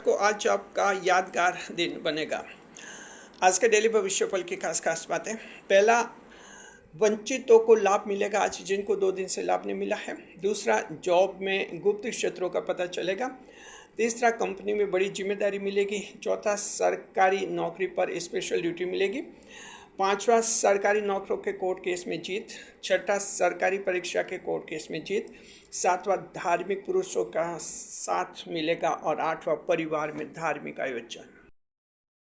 को आज आपका यादगार दिन बनेगा। आज के डेली भविष्यफल की खास खास बातें। पहला, वंचितों को लाभ मिलेगा आज जिनको 2 दिन से लाभ नहीं मिला है। दूसरा, जॉब में गुप्त क्षेत्रों का पता चलेगा। तीसरा, कंपनी में बड़ी जिम्मेदारी मिलेगी। चौथा, सरकारी नौकरी पर स्पेशल ड्यूटी मिलेगी। पांचवा, सरकारी नौकरों के कोर्ट केस में जीत। छठा, सरकारी परीक्षा के कोर्ट केस में जीत। सातवां, धार्मिक पुरुषों का साथ मिलेगा। और आठवां, परिवार में धार्मिक आयोजन।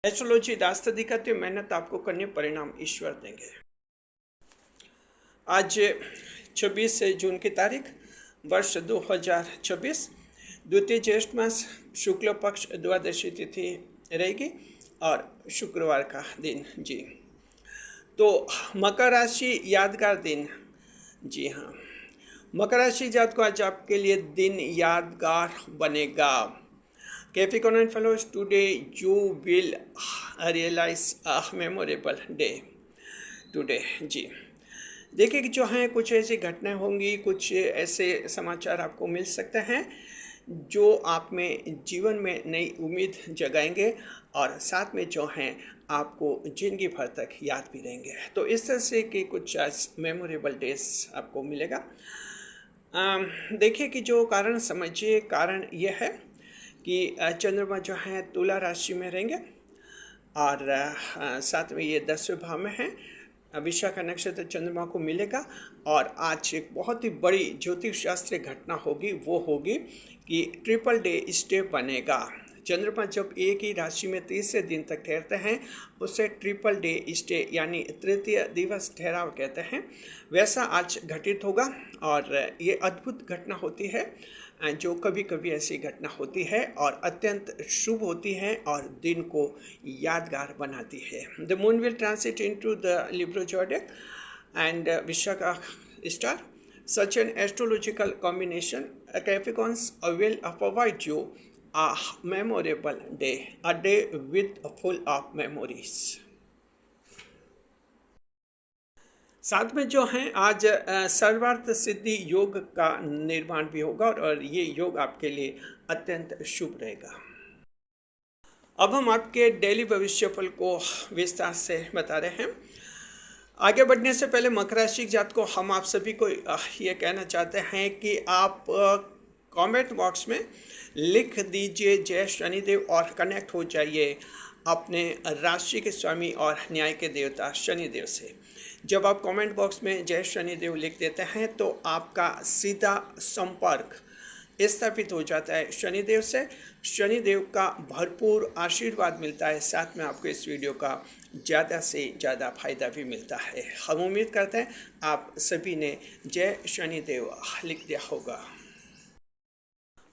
एस्ट्रोलॉजी रास्ता दिखाती है, मेहनत आपको करने, परिणाम ईश्वर देंगे। आज 26 जून की तारीख, वर्ष 2026, द्वितीय ज्येष्ठ मास, शुक्ल पक्ष, द्वादशी तिथि रहेगी और शुक्रवार का दिन। जी, तो मकर राशि यादगार दिन। जी हाँ, मकर राशि जात को आज आपके लिए दिन यादगार बनेगा। Capricorn fellows, today you will realise a memorable day today. जी, देखिए कि जो हैं कुछ ऐसी घटनाएं होंगी, कुछ ऐसे समाचार आपको मिल सकते हैं जो आप में जीवन में नई उम्मीद जगाएंगे और साथ में जो हैं आपको जिंदगी भर तक याद भी रहेंगे। तो इस तरह से कि कुछ मेमोरेबल डेज आपको मिलेगा। देखिए कि जो कारण समझिए, कारण यह है कि चंद्रमा जो है तुला राशि में रहेंगे और साथ में ये 10वें भाव में है। विशाखा नक्षत्र चंद्रमा को मिलेगा और आज एक बहुत ही बड़ी ज्योतिष शास्त्रीय घटना होगी। वो होगी कि ट्रिपल डे स्टे बनेगा। चंद्रमा जब एक ही राशि में 30 दिन तक ठहरते हैं उसे ट्रिपल डे स्टे यानी तृतीय दिवस ठहराव कहते हैं। वैसा आज घटित होगा और ये अद्भुत घटना होती है जो कभी कभी ऐसी घटना होती है और अत्यंत शुभ होती है और दिन को यादगार बनाती है। The moon will transit into the Libre zodiac and Vishakha star, such an astrological combination, Capricorns will provide you a memorable day, a day with full of memories. साथ में जो हैं आज सर्वार्थ सिद्धि योग का निर्माण भी होगा और ये योग आपके लिए अत्यंत शुभ रहेगा। अब हम आपके डेली भविष्यफल को विस्तार से बता रहे हैं। आगे बढ़ने से पहले मकर राशि जात को हम आप सभी को ये कहना चाहते हैं कि आप कमेंट बॉक्स में लिख दीजिए जय शनिदेव और कनेक्ट हो जाइए अपने राशि के स्वामी और न्याय के देवता शनिदेव से। जब आप कमेंट बॉक्स में जय शनिदेव लिख देते हैं तो आपका सीधा संपर्क स्थापित हो जाता है शनिदेव से। शनिदेव का भरपूर आशीर्वाद मिलता है, साथ में आपको इस वीडियो का ज़्यादा से ज़्यादा फायदा भी मिलता है। हम उम्मीद करते हैं आप सभी ने जय शनिदेव लिख दिया होगा।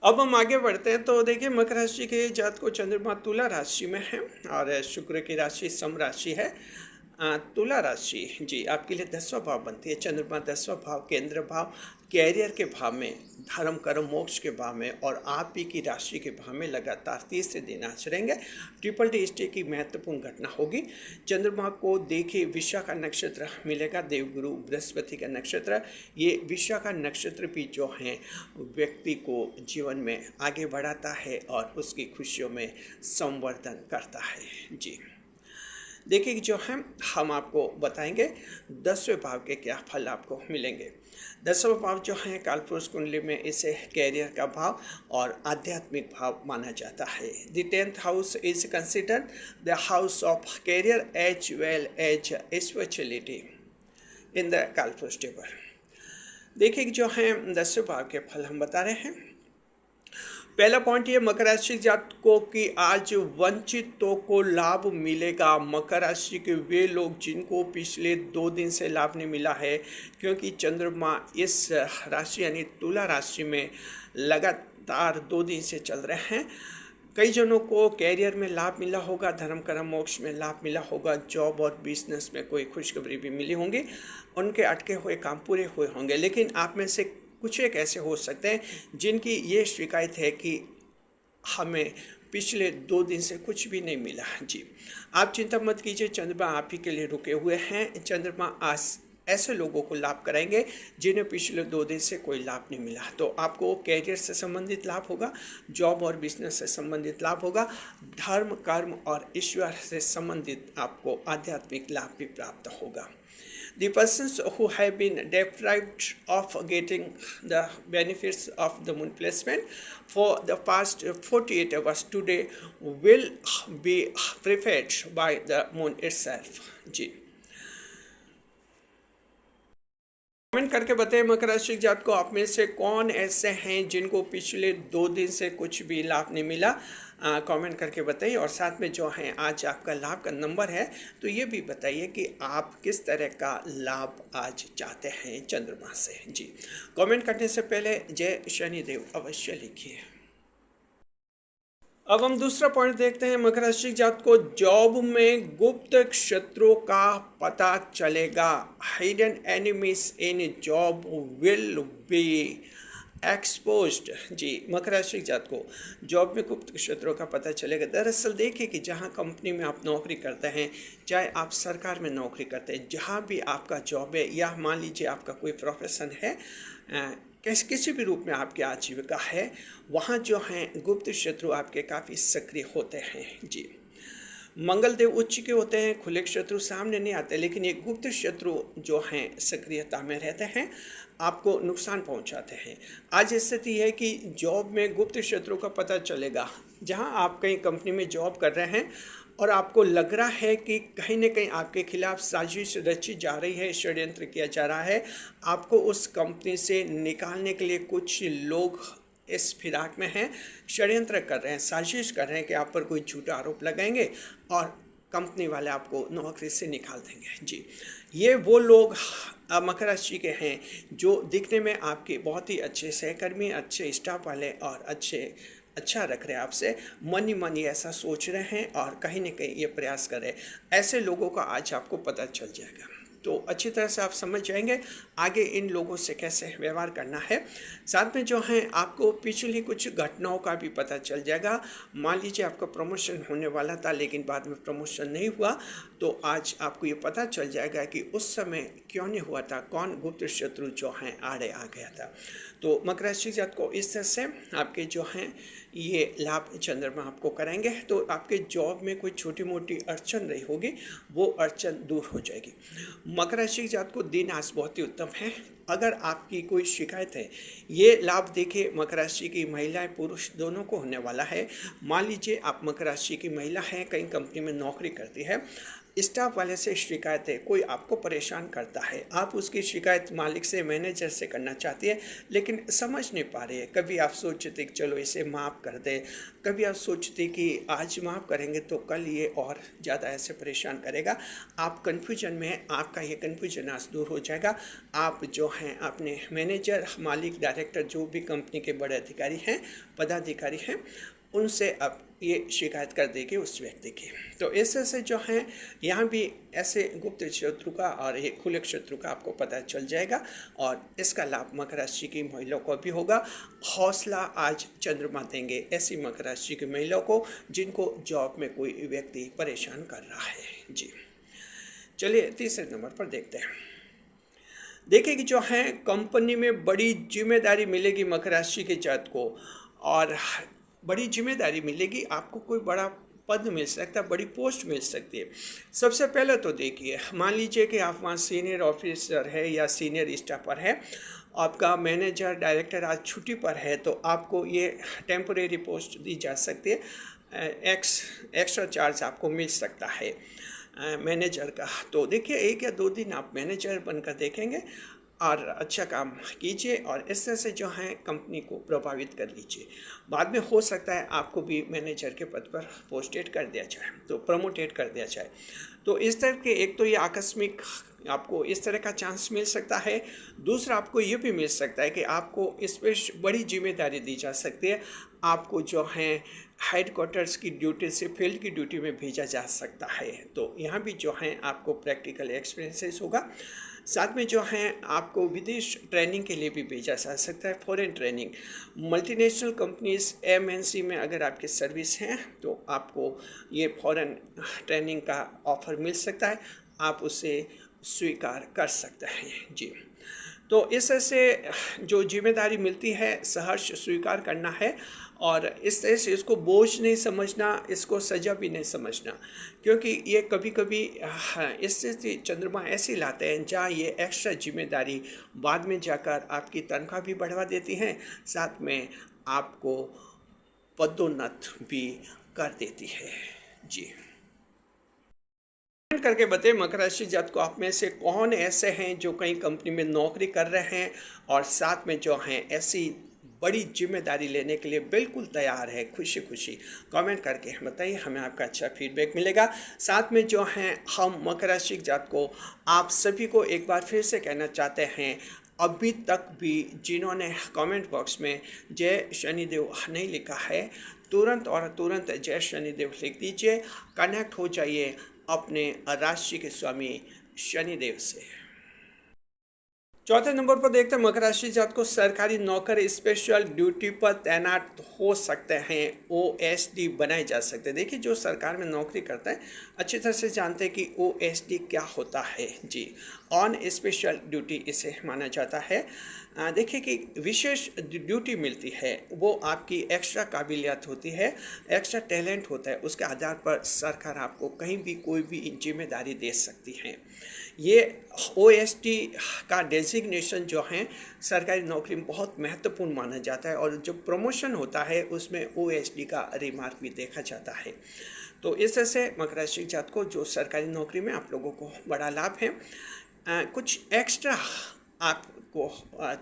अब हम आगे बढ़ते हैं। तो देखिए, मकर राशि के जात को चंद्रमा तुला राशि में है और शुक्र की राशि सम राशि है। तुला राशि जी आपके लिए 10वां भाव बनती है। चंद्रमा 10वां भाव, केंद्र भाव, कैरियर के भाव में, धर्म कर्म मोक्ष के भाव में और आप ही की राशि के भाव में लगातार 30 दिन आचरेंगे। ट्रिपल डे स्टे की महत्वपूर्ण घटना होगी। चंद्रमा को देखिए विशाखा नक्षत्र मिलेगा, देवगुरु बृहस्पति का नक्षत्र। ये विशाखा नक्षत्र भी जो हैं व्यक्ति को जीवन में आगे बढ़ाता है और उसकी खुशियों में संवर्धन करता है। जी, देखिए जो है हम आपको बताएंगे 10वें भाव के क्या फल आपको मिलेंगे। 10वां भाव जो है कालपुरुष कुंडली में इसे कैरियर का भाव और आध्यात्मिक भाव माना जाता है। The 10th house is considered the house of career as well as spirituality in the Kalpurush table. देखिए जो है 10वें भाव के फल हम बता रहे हैं। पहला पॉइंट ये मकर राशि जातकों की आज वंचितों को लाभ मिलेगा। मकर राशि के वे लोग जिनको पिछले 2 दिन से लाभ नहीं मिला है, क्योंकि चंद्रमा इस राशि यानी तुला राशि में लगातार 2 दिन से चल रहे हैं। कई जनों को कैरियर में लाभ मिला होगा, धर्म कर्म मोक्ष में लाभ मिला होगा, जॉब और बिजनेस में कोई खुशखबरी भी मिली होंगी, उनके अटके हुए काम पूरे हुए होंगे। लेकिन आप में से कुछ एक ऐसे हो सकते हैं जिनकी ये शिकायत है कि हमें पिछले 2 दिन से कुछ भी नहीं मिला। जी, आप चिंता मत कीजिए, चंद्रमा आप ही के लिए रुके हुए हैं। चंद्रमा आज ऐसे लोगों को लाभ कराएंगे जिन्हें पिछले 2 दिन से कोई लाभ नहीं मिला। तो आपको कैरियर से संबंधित लाभ होगा, जॉब और बिजनेस से संबंधित लाभ होगा, धर्म, कर्म और ईश्वर से संबंधित आपको आध्यात्मिक लाभ भी प्राप्त होगा। The persons who have been deprived of getting the benefits of the moon placement for the past 48 hours today will be preferred by the moon itself. जी, कमेंट करके बताएं मकर राशि के जातकों, आप में से कौन ऐसे हैं जिनको पिछले 2 दिन से कुछ भी लाभ नहीं मिला। कमेंट करके बताइए। और साथ में जो है आज आपका लाभ का नंबर है, तो ये भी बताइए कि आप किस तरह का लाभ आज चाहते हैं चंद्रमा से। जी, कमेंट करने से पहले जय शनिदेव अवश्य लिखिए। अब हम दूसरा पॉइंट देखते हैं मकर राशि जात को, जॉब में गुप्त शत्रुओं का पता चलेगा। Hidden enemies in job will be exposed. जी, मकर राशि जात को जॉब में गुप्त शत्रुओं का पता चलेगा। दरअसल देखिए कि जहां कंपनी में आप नौकरी करते हैं, चाहे आप सरकार में नौकरी करते हैं, जहां भी आपका जॉब है या मान लीजिए आपका कोई प्रोफेशन है, किसी भी रूप में आपकी आजीविका है, वहाँ जो हैं गुप्त शत्रु आपके काफ़ी सक्रिय होते हैं। जी, मंगल देव उच्च के होते हैं, खुले शत्रु सामने नहीं आते, लेकिन ये गुप्त शत्रु जो हैं सक्रियता में रहते हैं, आपको नुकसान पहुंचाते हैं। आज स्थिति है कि जॉब में गुप्त शत्रु का पता चलेगा। जहां आप कहीं कंपनी में जॉब कर रहे हैं और आपको लग रहा है कि कहीं ना कहीं आपके खिलाफ साजिश रची जा रही है, षड्यंत्र किया जा रहा है, आपको उस कंपनी से निकालने के लिए कुछ लोग इस फिराक में हैं, षड्यंत्र कर रहे हैं, साजिश कर रहे हैं कि आप पर कोई झूठा आरोप लगाएंगे और कंपनी वाले आपको नौकरी से निकाल देंगे। जी, ये वो लोग मकर राशि के हैं जो दिखने में आपके बहुत ही अच्छे सहकर्मी, अच्छे स्टाफ वाले और अच्छा रख रहे हैं, आपसे मन ही मन ऐसा सोच रहे हैं और कहीं ना कहीं ये प्रयास कर रहे हैं। ऐसे लोगों का आज आपको पता चल जाएगा, तो अच्छी तरह से आप समझ जाएंगे आगे इन लोगों से कैसे व्यवहार करना है। साथ में जो है आपको पिछली कुछ घटनाओं का भी पता चल जाएगा। मान लीजिए आपका प्रमोशन होने वाला था लेकिन बाद में प्रमोशन नहीं हुआ, तो आज आपको ये पता चल जाएगा कि उस समय क्यों नहीं हुआ था, कौन गुप्त शत्रु जो हैं आड़े आ गया था। तो मकर राशि जात को इस तरह से आपके जो हैं ये लाभ चंद्रमा आपको कराएंगे। तो आपके जॉब में कोई छोटी मोटी अड़चन रही होगी, वो अड़चन दूर हो जाएगी। मकर राशि जात को दिन आज बहुत ही उत्तम है। अगर आपकी कोई शिकायत है, ये लाभ देखिए मकर राशि की महिलाएं पुरुष दोनों को होने वाला है। मान लीजिए आप मकर राशि की महिला हैं, कहीं कंपनी में नौकरी करती है, स्टाफ वाले से शिकायत है, कोई आपको परेशान करता है, आप उसकी शिकायत मालिक से, मैनेजर से करना चाहती है लेकिन समझ नहीं पा रहे हैं। कभी आप सोचते कि चलो इसे माफ़ कर दे, कभी आप सोचते कि आज माफ़ करेंगे तो कल ये और ज़्यादा ऐसे परेशान करेगा। आप कन्फ्यूजन में हैं, आपका ये कन्फ्यूजन आज दूर हो जाएगा। आप जो हैं अपने मैनेजर, मालिक, डायरेक्टर, जो भी कंपनी के बड़े अधिकारी हैं, पदाधिकारी हैं, उनसे अब ये शिकायत कर देगी उस व्यक्ति की। तो ऐसे से जो हैं यहाँ भी ऐसे गुप्त शत्रु का और ये खुले शत्रु का आपको पता चल जाएगा और इसका लाभ मकर राशि की महिलाओं को भी होगा। हौसला आज चंद्रमा देंगे ऐसी मकर राशि की महिलाओं को जिनको जॉब में कोई व्यक्ति परेशान कर रहा है। जी, चलिए तीसरे नंबर पर देखते हैं। देखिए कि जो है कंपनी में बड़ी जिम्मेदारी मिलेगी मकर राशि के जात को, और बड़ी जिम्मेदारी मिलेगी आपको, कोई बड़ा पद मिल सकता है, बड़ी पोस्ट मिल सकती है। सबसे पहले तो देखिए, मान लीजिए कि आप वहाँ सीनियर ऑफिसर है या सीनियर स्टाफ पर है, आपका मैनेजर, डायरेक्टर आज छुट्टी पर है, तो आपको ये टेम्पोरेरी पोस्ट दी जा सकती है, एक्स्ट्रा चार्ज आपको मिल सकता है मैनेजर का। तो देखिए 1 या 2 दिन आप मैनेजर बनकर देखेंगे और अच्छा काम कीजिए और इस तरह से जो है कंपनी को प्रभावित कर लीजिए। बाद में हो सकता है आपको भी मैनेजर के पद पर पोस्टेड कर दिया जाए, तो प्रमोटेड कर दिया जाए। तो इस तरह के एक तो ये आकस्मिक आपको इस तरह का चांस मिल सकता है। दूसरा आपको ये भी मिल सकता है कि आपको इस पर बड़ी जिम्मेदारी दी जा सकती है, आपको जो है हेडक्वार्टर्स की ड्यूटी से फील्ड की ड्यूटी में भेजा जा सकता है। तो यहाँ भी जो है आपको प्रैक्टिकल एक्सपीरियंसेस होगा। साथ में जो है आपको विदेश ट्रेनिंग के लिए भी भेजा जा सकता है, foreign training. Multinational companies MNC में अगर आपकी सर्विस हैं तो आपको ये फॉरेन ट्रेनिंग का ऑफ़र मिल सकता है, आप उसे स्वीकार कर सकते हैं जी। तो इस तरह से जो जिम्मेदारी मिलती है सहर्ष स्वीकार करना है, और इस तरह से इसको बोझ नहीं समझना, इसको सजा भी नहीं समझना, क्योंकि ये कभी कभी स्थिति चंद्रमा ऐसी लाते हैं जहाँ ये एक्स्ट्रा जिम्मेदारी बाद में जाकर आपकी तनख्वाह भी बढ़वा देती हैं, साथ में आपको पदोन्नत भी कर देती है जी। कमेंट करके बताइए मकर राशि जातकों, आप में से कौन ऐसे हैं जो कहीं कंपनी में नौकरी कर रहे हैं और साथ में जो हैं ऐसी बड़ी जिम्मेदारी लेने के लिए बिल्कुल तैयार है, खुशी खुशी कमेंट करके बताइए, हमें आपका अच्छा फीडबैक मिलेगा। साथ में जो हैं हम मकर राशि जातकों आप सभी को एक बार फिर से कहना चाहते हैं, अभी तक भी जिन्होंने कमेंट बॉक्स में जय शनिदेव नहीं लिखा है, तुरंत और तुरंत जय शनिदेव लिख दीजिए, कनेक्ट हो जाइए अपने राशि के स्वामी शनिदेव से। चौथे नंबर पर देखते हैं मकर राशि जात को सरकारी नौकर स्पेशल ड्यूटी पर तैनात हो सकते हैं, OSD बनाए जा सकते हैं। देखिए जो सरकार में नौकरी करते हैं अच्छी तरह से जानते हैं कि OSD क्या होता है जी। ऑन स्पेशल ड्यूटी इसे माना जाता है। देखिए कि विशेष ड्यूटी मिलती है, वो आपकी एक्स्ट्रा काबिलियत होती है, एक्स्ट्रा टैलेंट होता है, उसके आधार पर सरकार आपको कहीं भी कोई भी जिम्मेदारी दे सकती है। ये OSD का डेजिग्नेशन जो है सरकारी नौकरी में बहुत महत्वपूर्ण माना जाता है, और जो प्रमोशन होता है उसमें OSD का रिमार्क भी देखा जाता है। तो इस तरह से मकर राशि जात को जो सरकारी नौकरी में आप लोगों को बड़ा लाभ है, कुछ एक्स्ट्रा आपको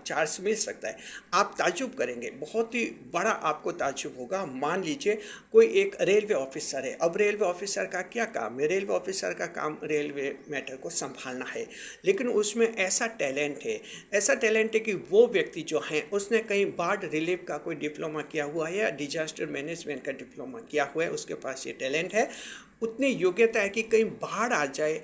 चार्ज मिल सकता है। आप ताज्जुब करेंगे, बहुत ही बड़ा आपको ताज्जुब होगा। मान लीजिए कोई एक रेलवे ऑफिसर है, अब रेलवे ऑफिसर का क्या काम है? रेलवे ऑफिसर का काम रेलवे मैटर को संभालना है, लेकिन उसमें ऐसा टैलेंट है कि वो व्यक्ति जो है उसने कहीं बाढ़ रिलीफ का कोई डिप्लोमा किया हुआ है या डिजास्टर मैनेजमेंट का डिप्लोमा किया हुआ है, उसके पास ये टैलेंट है, उतनी योग्यता है कि कहीं बाढ़ आ जाए,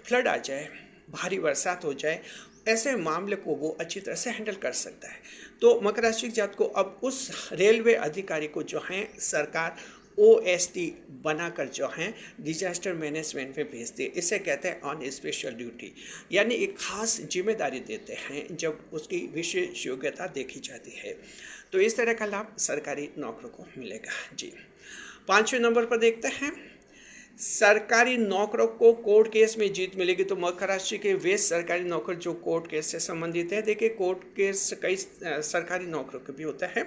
फ्लड आ जाए, भारी बरसात हो जाए, ऐसे मामले को वो अच्छी तरह से हैंडल कर सकता है। तो मकर राशि जात को अब उस रेलवे अधिकारी को जो है सरकार OSD बनाकर जो है डिजास्टर मैनेजमेंट में भेजती है। इसे कहते हैं ऑन स्पेशल ड्यूटी, यानी एक खास जिम्मेदारी देते हैं जब उसकी विशेष योग्यता देखी जाती है। तो इस तरह का लाभ सरकारी नौकरों को मिलेगा जी। 5वें नंबर पर देखते हैं सरकारी नौकरों को कोर्ट केस में जीत मिलेगी। तो मकर राशि के वे सरकारी नौकर जो कोर्ट केस से संबंधित है, देखिए कोर्ट केस कई सरकारी नौकरों के भी होता है।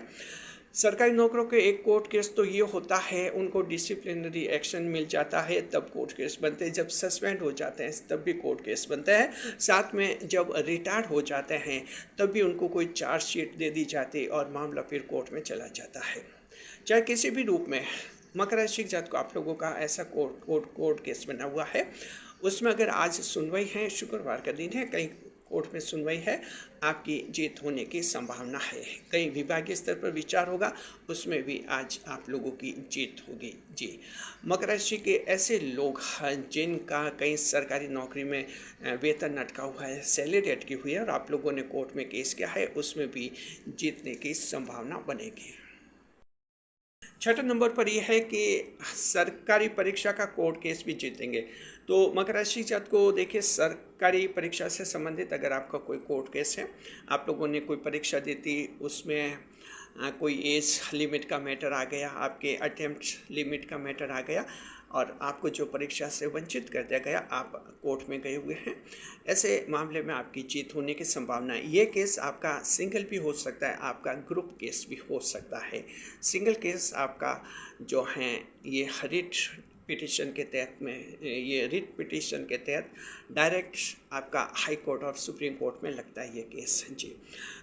सरकारी नौकरों के एक कोर्ट केस तो ये होता है उनको डिसिप्लिनरी एक्शन मिल जाता है तब कोर्ट केस बनते हैं, जब सस्पेंड हो जाते हैं तब भी कोर्ट केस बनता है, साथ में जब रिटायर हो जाते हैं तब भी उनको कोई चार्जशीट दे दी जाती है और मामला फिर कोर्ट में चला जाता है। चाहे किसी भी रूप में मकर राशि जात को आप लोगों का ऐसा कोर्ट केस बना हुआ है, उसमें अगर आज सुनवाई है, शुक्रवार का दिन है, कहीं कोर्ट में सुनवाई है, आपकी जीत होने की संभावना है। कहीं विभागीय स्तर पर विचार होगा, उसमें भी आज आप लोगों की जीत होगी जी। मकर राशि के ऐसे लोग जिनका कहीं सरकारी नौकरी में वेतन अटका हुआ है, सैलरी अटकी हुई है और आप लोगों ने कोर्ट में केस किया है, उसमें भी जीतने की संभावना बनेगी। 6ठे नंबर पर यह है कि सरकारी परीक्षा का कोर्ट केस भी जीतेंगे। तो मकर राशि जात को देखिए सरकारी परीक्षा से संबंधित अगर आपका कोई कोर्ट केस है, आप लोगों ने कोई परीक्षा दी थी, उसमें कोई एज लिमिट का मैटर आ गया, आपके अटेम्प्ट लिमिट का मैटर आ गया और आपको जो परीक्षा से वंचित कर दिया गया, आप कोर्ट में गए हुए हैं, ऐसे मामले में आपकी जीत होने की संभावना है। ये केस आपका सिंगल भी हो सकता है, आपका ग्रुप केस भी हो सकता है। सिंगल केस आपका जो है ये रिट पिटीशन के तहत में, ये रिट पिटीशन के तहत डायरेक्ट आपका हाई कोर्ट और सुप्रीम कोर्ट में लगता है ये केस जी।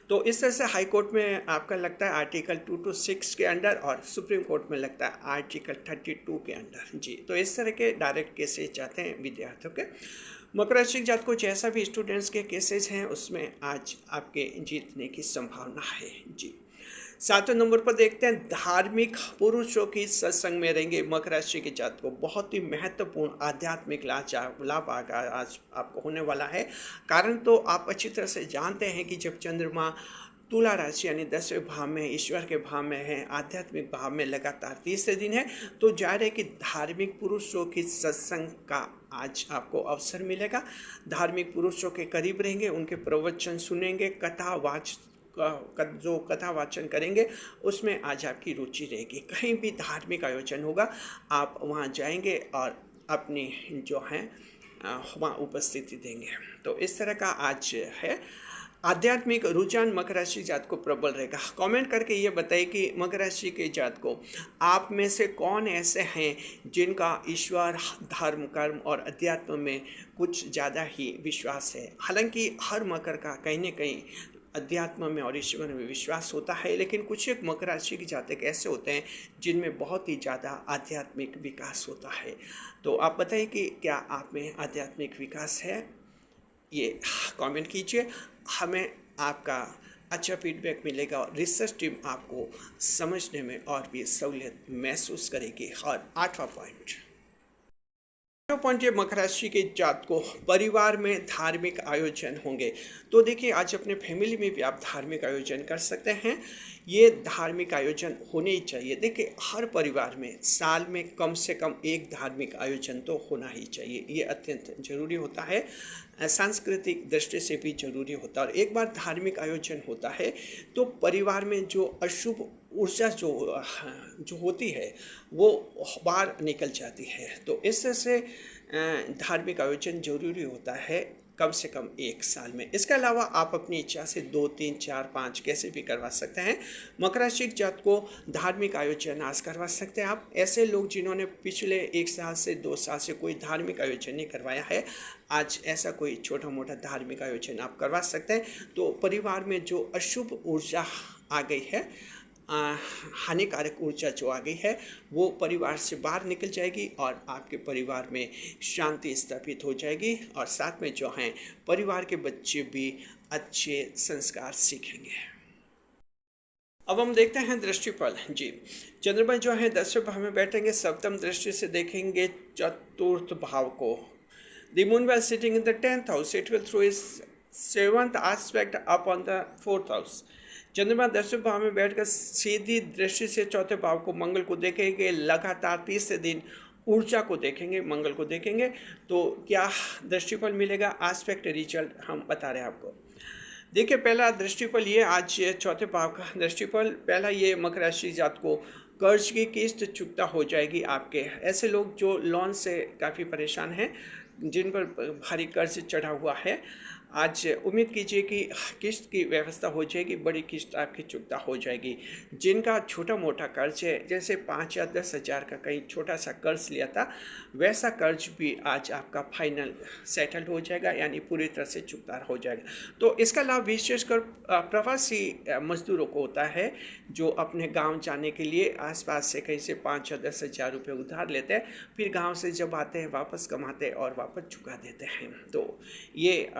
तो इस तरह से हाई कोर्ट में आपका लगता है आर्टिकल 226 के अंडर और सुप्रीम कोर्ट में लगता है आर्टिकल 32 के अंडर जी। तो इस तरह के डायरेक्ट केसेस जाते हैं विद्यार्थियों के। मकर राशि जात को जैसा भी स्टूडेंट्स के केसेस हैं उसमें आज आपके जीतने की संभावना है जी। 7वें नंबर पर देखते हैं धार्मिक पुरुषों की सत्संग में रहेंगे मकर राशि के जात को। बहुत ही महत्वपूर्ण आध्यात्मिक लाभ आज आपको होने वाला है। कारण तो आप अच्छी तरह से जानते हैं कि जब चंद्रमा तुला राशि यानी 10वें भाव में, ईश्वर के भाव में है, आध्यात्मिक भाव में लगातार तीसरे दिन है, तो जाहिर है कि धार्मिक पुरुषों की सत्संग का आज आपको अवसर मिलेगा। धार्मिक पुरुषों के करीब रहेंगे, उनके प्रवचन सुनेंगे, जो कथा वाचन करेंगे उसमें आज आपकी रुचि रहेगी। कहीं भी धार्मिक आयोजन होगा आप वहाँ जाएंगे और अपनी जो है वहाँ उपस्थिति देंगे। तो इस तरह का आज है। आध्यात्मिक रुझान मकर राशि जात को प्रबल रहेगा। कमेंट करके ये बताइए कि मकर राशि के जात को आप में से कौन ऐसे हैं जिनका ईश्वर, धर्म, कर्म और अध्यात्म में कुछ ज़्यादा ही विश्वास है। हालांकि हर मकर का कहीं न कहीं अध्यात्म में और ईश्वर में विश्वास होता है, लेकिन कुछ एक मकर राशि के जातक ऐसे होते हैं जिनमें बहुत ही ज़्यादा आध्यात्मिक विकास होता है। तो आप बताइए कि क्या आप में आध्यात्मिक विकास है, ये कमेंट कीजिए। हमें आपका अच्छा फीडबैक मिलेगा और रिसर्च टीम आपको समझने में और भी सहूलियत महसूस करेगी। और 8वां पॉइंट ये मकर राशि के जात को परिवार में धार्मिक आयोजन होंगे। तो देखिए आज अपने फैमिली में भी आप धार्मिक आयोजन कर सकते हैं। ये धार्मिक आयोजन होने ही चाहिए। देखिए हर परिवार में साल में कम से कम एक धार्मिक आयोजन तो होना ही चाहिए। ये अत्यंत जरूरी होता है, सांस्कृतिक दृष्टि से भी जरूरी होता है। और एक बार धार्मिक आयोजन होता है तो परिवार में जो अशुभ ऊर्जा जो होती है वो बाहर निकल जाती है। तो इससे धार्मिक आयोजन जरूरी होता है कम से कम एक साल में। इसके अलावा आप अपनी इच्छा से 2, 3, 4, 5 कैसे भी करवा सकते हैं। मकर राशि जात को धार्मिक आयोजन आज करवा सकते हैं आप। ऐसे लोग जिन्होंने पिछले 1 साल से 2 साल से कोई धार्मिक आयोजन नहीं करवाया है, आज ऐसा कोई छोटा मोटा धार्मिक आयोजन आप करवा सकते हैं। तो परिवार में जो अशुभ ऊर्जा आ गई है, हानिकारक ऊर्जा जो आ गई है वो परिवार से बाहर निकल जाएगी और आपके परिवार में शांति स्थापित हो जाएगी। और साथ में जो हैं परिवार के बच्चे भी अच्छे संस्कार सीखेंगे। अब हम देखते हैं दृष्टिफल। जी, चंद्रमा जो है 10वें भाव में बैठेंगे, सप्तम दृष्टि से देखेंगे चतुर्थ भाव को। The moon while sitting in the 10th house, it will through is 7th aspect upon the 4th house. चंद्रमा 10वें भाव में बैठकर सीधी दृष्टि से चौथे भाव को, मंगल को देखेंगे। लगातार 30 दिन ऊर्जा को देखेंगे, मंगल को देखेंगे। तो क्या दृष्टिफल मिलेगा, एस्पेक्ट रिजल्ट हम बता रहे हैं आपको। देखिए पहला दृष्टिफल ये आज चौथे भाव का दृष्टिफल। पहला ये मकर राशि जात को कर्ज की किस्त चुकता हो जाएगी आपके। ऐसे लोग जो लोन से काफ़ी परेशान हैं, जिन पर भारी कर्ज चढ़ा हुआ है, आज उम्मीद कीजिए कि किस्त की व्यवस्था हो जाएगी, बड़ी किस्त आपकी चुकता हो जाएगी। जिनका छोटा मोटा कर्ज है, जैसे 5 या 10 हज़ार का कहीं छोटा सा कर्ज लिया था, वैसा कर्ज भी आज आपका फाइनल सेटल्ड हो जाएगा, यानी पूरी तरह से चुकता हो जाएगा। तो इसका लाभ विशेषकर प्रवासी मजदूरों को होता है, जो अपने गांव जाने के लिए आसपास से कहीं से 5 या 10 हज़ार रुपये उधार लेते हैं, फिर गांव से जब आते हैं वापस कमाते हैं और वापस चुका देते हैं। तो ये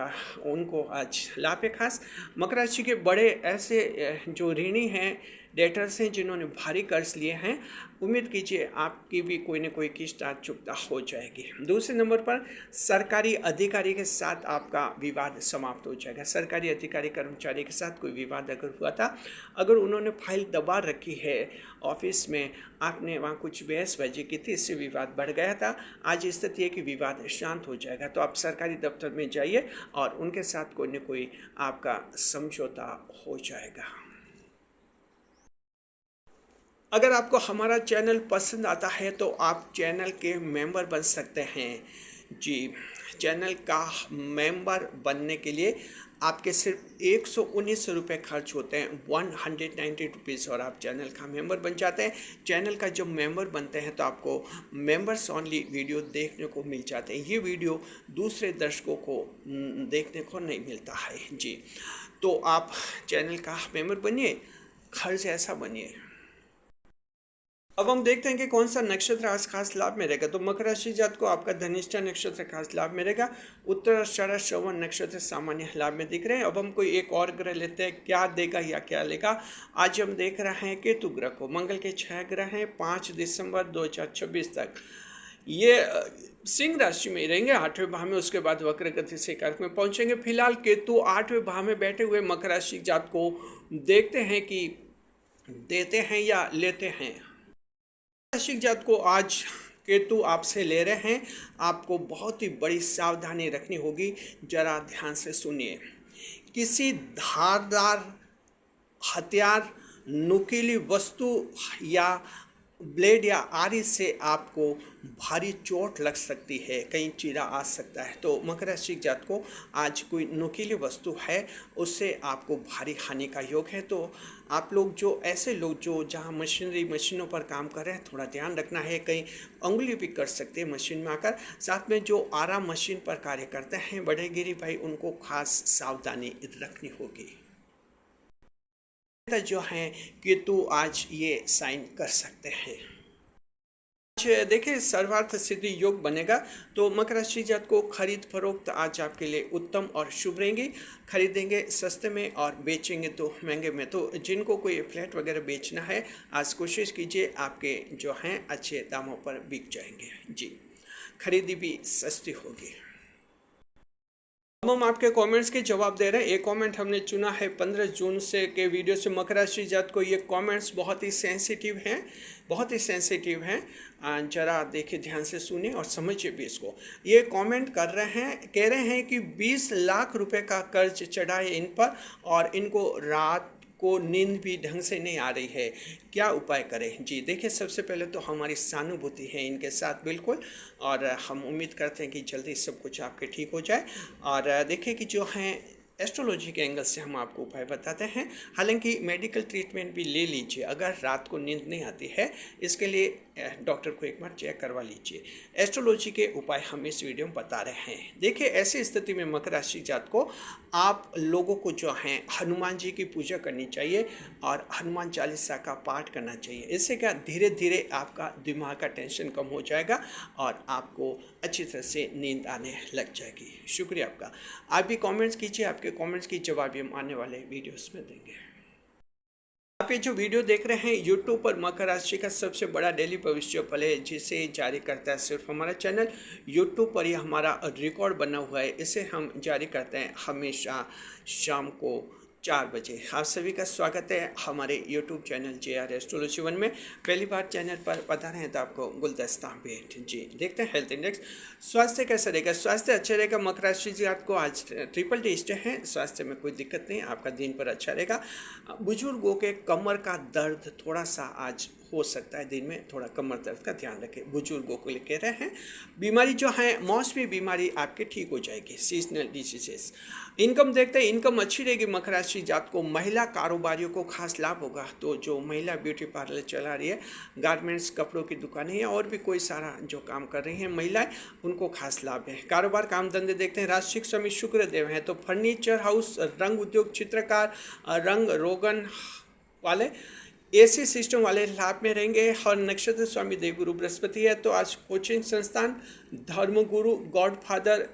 उनको आज लाभ है खास। मकर राशि के बड़े ऐसे जो ऋणी हैं, डेटर्स हैं, जिन्होंने भारी कर्ज लिए हैं, उम्मीद कीजिए आपकी भी कोई न कोई किस्त आज चुकता हो जाएगी। दूसरे नंबर पर सरकारी अधिकारी के साथ आपका विवाद समाप्त हो जाएगा। सरकारी अधिकारी कर्मचारी के साथ कोई विवाद अगर हुआ था, अगर उन्होंने फाइल दबा रखी है ऑफिस में, आपने वहाँ कुछ बहसबाजी की थी, इससे विवाद बढ़ गया था, आज स्थिति है कि विवाद शांत हो जाएगा। तो आप सरकारी दफ्तर में जाइए और उनके साथ कोई न कोई आपका समझौता हो जाएगा। अगर आपको हमारा चैनल पसंद आता है तो आप चैनल के मेंबर बन सकते हैं। जी, चैनल का मेंबर बनने के लिए आपके सिर्फ 119 रुपये खर्च होते हैं, 190 रुपीज़, और आप चैनल का मेंबर बन जाते हैं। चैनल का जब मेंबर बनते हैं तो आपको मेंबर्स ओनली वीडियो देखने को मिल जाते हैं। ये वीडियो दूसरे दर्शकों को देखने को नहीं मिलता है। जी, तो आप चैनल का मेंबर बनिए, खर्च ऐसा बनिए। अब हम देखते हैं कि कौन सा नक्षत्र आज खास लाभ में रहेगा। तो मकर राशि जात को आपका धनिष्ठा नक्षत्र खास लाभ में रहेगा। उत्तराषाढ़ श्रवण नक्षत्र सामान्य लाभ में दिख रहे हैं। अब हम कोई एक और ग्रह लेते हैं, क्या देगा या क्या लेगा। आज हम देख रहे हैं केतु ग्रह को। मंगल के 6 ग्रह हैं 5 दिसंबर 2026 तक। ये सिंह राशि में रहेंगे 8वें भाव में, उसके बाद वक्र गति से कर्क में पहुंचेंगे। फिलहाल केतु 8वें भाव में बैठे हुए मकर राशि जात को देखते हैं कि देते हैं या लेते हैं। राशि जात को आज केतु आपसे ले रहे हैं, आपको बहुत ही बड़ी सावधानी रखनी होगी। जरा ध्यान से सुनिए। किसी धारदार हथियार, नुकीली वस्तु या ब्लेड या आरी से आपको भारी चोट लग सकती है, कहीं चीरा आ सकता है। तो मकर राशि जात को आज कोई नुकीली वस्तु है उससे आपको भारी हानि का योग है। तो आप लोग जो ऐसे लोग जो जहाँ मशीनों पर काम कर रहे हैं, थोड़ा ध्यान रखना है, कहीं उंगली भी कर सकते हैं मशीन में आकर। साथ में जो आराम मशीन पर कार्य करते हैं बड़े गिरी भाई, उनको खास सावधानी रखनी होगी। जो है केतु आज ये साइन कर सकते हैं। आज देखिए सर्वार्थ सिद्धि योग बनेगा, तो मकर राशि जात को खरीद फरोख्त आज आपके लिए उत्तम और शुभ रहेंगी। खरीदेंगे सस्ते में और बेचेंगे तो महंगे में। तो जिनको कोई फ्लैट वगैरह बेचना है, आज कोशिश कीजिए आपके जो हैं अच्छे दामों पर बिक जाएंगे जी, खरीदी भी सस्ती होगी। अब हम आपके कमेंट्स के जवाब दे रहे हैं। एक कमेंट हमने चुना है 15 जून से के वीडियो से। मकर राशि जात को ये कमेंट्स बहुत ही सेंसिटिव हैं, बहुत ही सेंसिटिव हैं। जरा देखिए, ध्यान से सुनिए और समझिए भी इसको। ये कमेंट कर रहे हैं, कह रहे हैं कि 20 लाख रुपए का कर्ज चढ़ा है इन पर और इनको रात को नींद भी ढंग से नहीं आ रही है, क्या उपाय करें जी। देखिए, सबसे पहले तो हमारी सहानुभूति है इनके साथ बिल्कुल, और हम उम्मीद करते हैं कि जल्दी सब कुछ आपके ठीक हो जाए। और देखिए कि जो हैं एस्ट्रोलॉजी के एंगल से हम आपको उपाय बताते हैं। हालांकि मेडिकल ट्रीटमेंट भी ले लीजिए, अगर रात को नींद नहीं आती है इसके लिए डॉक्टर को एक बार चेक करवा लीजिए। एस्ट्रोलॉजी के उपाय हम इस वीडियो में बता रहे हैं। देखिए, ऐसी स्थिति में मकर राशि जात को आप लोगों को जो हैं हनुमान जी की पूजा करनी चाहिए और हनुमान चालीसा का पाठ करना चाहिए। इससे क्या धीरे धीरे आपका दिमाग का टेंशन कम हो जाएगा और आपको अच्छी तरह से नींद आने लग जाएगी। शुक्रिया आपका। आप भी कमेंट्स कीजिए, आपके कमेंट्स की जवाब भी हम आने वाले वीडियोस में देंगे। आप ये जो वीडियो देख रहे हैं यूट्यूब पर, मकर राशि का सबसे बड़ा डेली भविष्य फल है जिसे जारी करता है सिर्फ हमारा चैनल। यूट्यूब पर ये हमारा रिकॉर्ड बना हुआ है, इसे हम जारी करते हैं हमेशा शाम को 4 बजे। आप सभी का स्वागत है हमारे यूट्यूब चैनल JR एस्ट्रोलॉजी 1 में। पहली बार चैनल पर बता रहे हैं तो आपको गुलदस्ता भेंट जी। देखते हैं हेल्थ इंडेक्स। स्वास्थ्य कैसा रहेगा? स्वास्थ्य अच्छा रहेगा। मकर राशि जात को आज ट्रिपल टेस्ट है, स्वास्थ्य में कोई दिक्कत नहीं, आपका दिन पर अच्छा रहेगा। बुजुर्गों के कमर का दर्द थोड़ा सा आज हो सकता है, दिन में थोड़ा कमर दर्द का ध्यान रखें, बुजुर्गों को लेकर रहे हैं। बीमारी जो है मौसमी बीमारी आपके ठीक हो जाएगी, सीजनल डिजीजेस। इनकम देखते हैं, इनकम अच्छी रहेगी। मकर राशि जात को महिला कारोबारियों को खास लाभ होगा। तो जो महिला ब्यूटी पार्लर चला रही है, गारमेंट्स कपड़ों की दुकानें या और भी कोई सारा जो काम कर रही हैं महिलाएं, उनको खास लाभ है। कारोबार काम धंधे देखते हैं, राशिक स्वामी शुक्र देव हैं, तो फर्नीचर हाउस, रंग उद्योग, चित्रकार, रंग रोगन वाले, एसी सिस्टम वाले लाभ में रहेंगे। और नक्षत्र स्वामी देवगुरु बृहस्पति है, तो आज कोचिंग संस्थान, धर्मगुरु, गॉडफादर,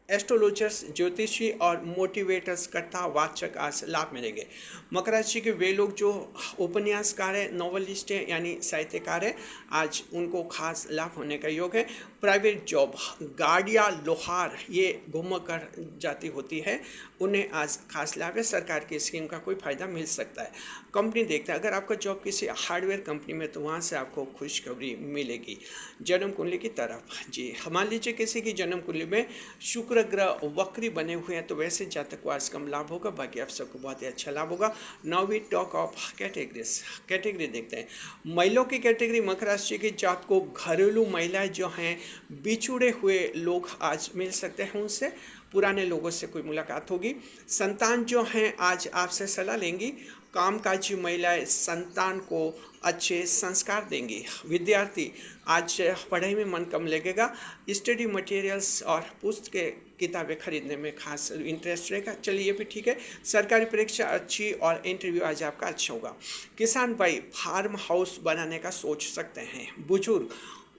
एस्ट्रोलॉजर्स, ज्योतिषी और मोटिवेटर्स कर्ता वाचक आज लाभ में रहेंगे। मकर राशि के वे लोग जो उपन्यासकार हैं, नॉवलिस्ट हैं यानी साहित्यकार हैं, आज उनको खास लाभ होने का योग है। प्राइवेट जॉब, गाड़ियाँ, लोहार, ये घूम कर जाती होती है, उन्हें आज खास लाभ है। सरकार की स्कीम का कोई फ़ायदा मिल सकता है। कंपनी देखते हैं, अगर आपका जॉब किसी हार्डवेयर कंपनी में, तो वहाँ से आपको खुशखबरी मिलेगी। जन्म कुंडली की तरफ जी, मान लीजिए किसी की जन्म कुंडली में शुक्र ग्रह वक्री बने हुए हैं, तो वैसे जातक को आज कम लाभ होगा, बाकी आप सबको बहुत ही अच्छा लाभ होगा। Now we talk of category देखते हैं। महिलाओं की कैटेगरी, मकर राशि की जात को घरेलू महिलाएं जो हैं, बिछुड़े हुए लोग आज मिल सकते हैं, उनसे पुराने लोगों से कोई मुलाकात होगी। संतान जो हैं आज आपसे सलाह लेंगी। कामकाजी महिलाएं संतान को अच्छे संस्कार देंगी। विद्यार्थी आज पढ़ाई में मन कम लगेगा। स्टडी मटेरियल्स और पुस्तकें किताबें खरीदने में खास इंटरेस्ट रहेगा। चलिए ये भी ठीक है। सरकारी परीक्षा अच्छी और इंटरव्यू आज आपका अच्छा होगा। किसान भाई फार्म हाउस बनाने का सोच सकते हैं। बुजुर्ग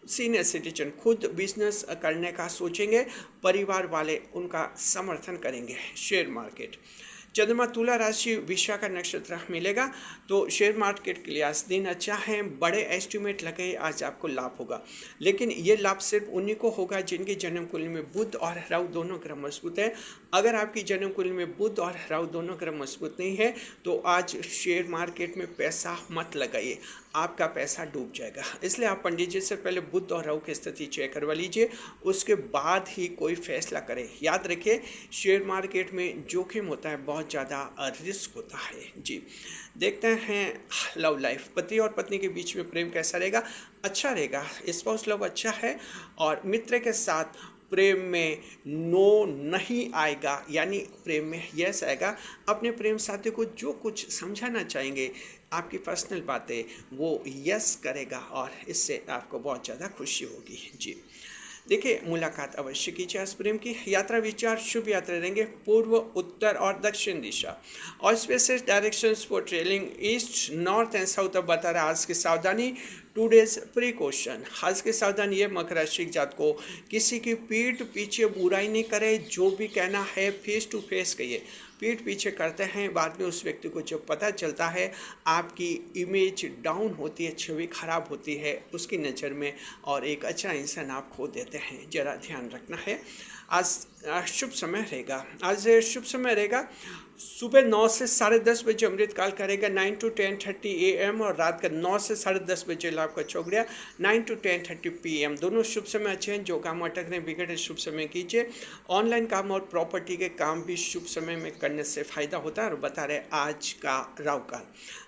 सीनियर सिटीजन खुद बिजनेस करने का सोचेंगे, परिवार वाले उनका समर्थन करेंगे। शेयर मार्केट, चंद्रमा तुला राशि, विशाखा नक्षत्र मिलेगा, तो शेयर मार्केट के लिए आज दिन अच्छा है। बड़े एस्टिमेट लगे, आज आपको लाभ होगा, लेकिन ये लाभ सिर्फ उन्हीं को होगा जिनकी जन्म कुंडली में बुध और राहु दोनों ग्रह मजबूत है। अगर आपकी जन्म कुंडली में बुध और राहु दोनों ग्रह मजबूत नहीं है, तो आज शेयर मार्केट में पैसा मत लगाइए। आपका पैसा डूब जाएगा। इसलिए आप पंडित जी से पहले बुध और राहु की स्थिति चेक करवा लीजिए, उसके बाद ही कोई फैसला करें। याद रखिए, शेयर मार्केट में जोखिम होता है, बहुत ज़्यादा रिस्क होता है जी। देखते हैं लव लाइफ, पति और पत्नी के बीच में प्रेम कैसा रहेगा? अच्छा रहेगा, स्पाउस लव अच्छा है और मित्र के साथ प्रेम में नो नहीं आएगा, यानी प्रेम में यस आएगा। अपने प्रेम साथी को जो कुछ समझाना चाहेंगे, आपकी पर्सनल बातें, वो यस करेगा और इससे आपको बहुत ज़्यादा खुशी होगी जी। देखिए, मुलाकात अवश्य कीजिए। आज प्रेम की यात्रा विचार शुभ यात्रा रहेंगे, पूर्व, उत्तर और दक्षिण दिशा। और species directions for travelling east, north and south. अब बता रहा है आज की सावधानी, टूडेज प्रिकॉशन। आज की सावधानी ये मकर राशि जात को, किसी की पीठ पीछे बुराई नहीं करे, जो भी कहना है फेस टू फेस कहिए। पीठ पीछे करते हैं, बाद में उस व्यक्ति को जब पता चलता है, आपकी इमेज डाउन होती है, छवि खराब होती है उसकी नज़र में, और एक अच्छा इंसान आप खो देते हैं। जरा ध्यान रखना है। आज शुभ समय रहेगा, आज शुभ समय रहेगा सुबह 9 से 10:30 बजे अमृतकाल करेगा, 9 to 10:30 AM, और रात का 9 से 10:30 बजे लाभ का चौगड़िया 9 to 10:30 PM। दोनों शुभ समय अच्छे हैं। जो काम अटक रहे बिगड़े शुभ समय कीजिए। ऑनलाइन काम और प्रॉपर्टी के काम भी शुभ समय में करने से फायदा होता है। और बता रहे आज का राहु काल,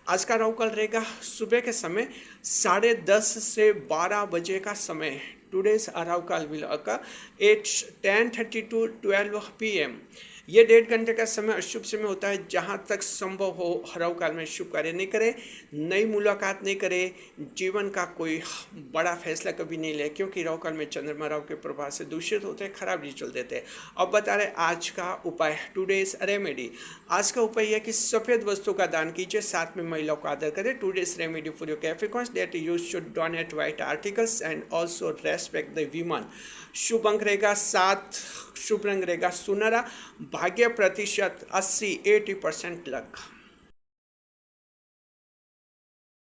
आज का राहु काल रहेगा सुबह के समय 10:30 से 12 बजे का समय। टुडेज राहु काल विल अकर 10:30 to 12 PM। ये 1.5 घंटे का समय अशुभ समय होता है। जहाँ तक संभव हो राहु काल में शुभ कार्य नहीं करे, नई मुलाकात नहीं करे, जीवन का कोई बड़ा फैसला कभी नहीं ले, क्योंकि राहु काल में चंद्रमा राहु के प्रभाव से दूषित होते हैं, खराब रिजल्ट देते हैं। अब बता रहे आज का उपाय, टुडेज रेमेडी। आज का उपाय यह कि सफ़ेद वस्तु का दान कीजिए, साथ में महिलाओं का आदर करें। Today's remedy for your Capricorns, that you should donate white articles and also respect the women. शुभ अंक रहेगा 7, शुभ रंग रहेगा सुनहरा, भाग्य प्रतिशत 80-80% लग।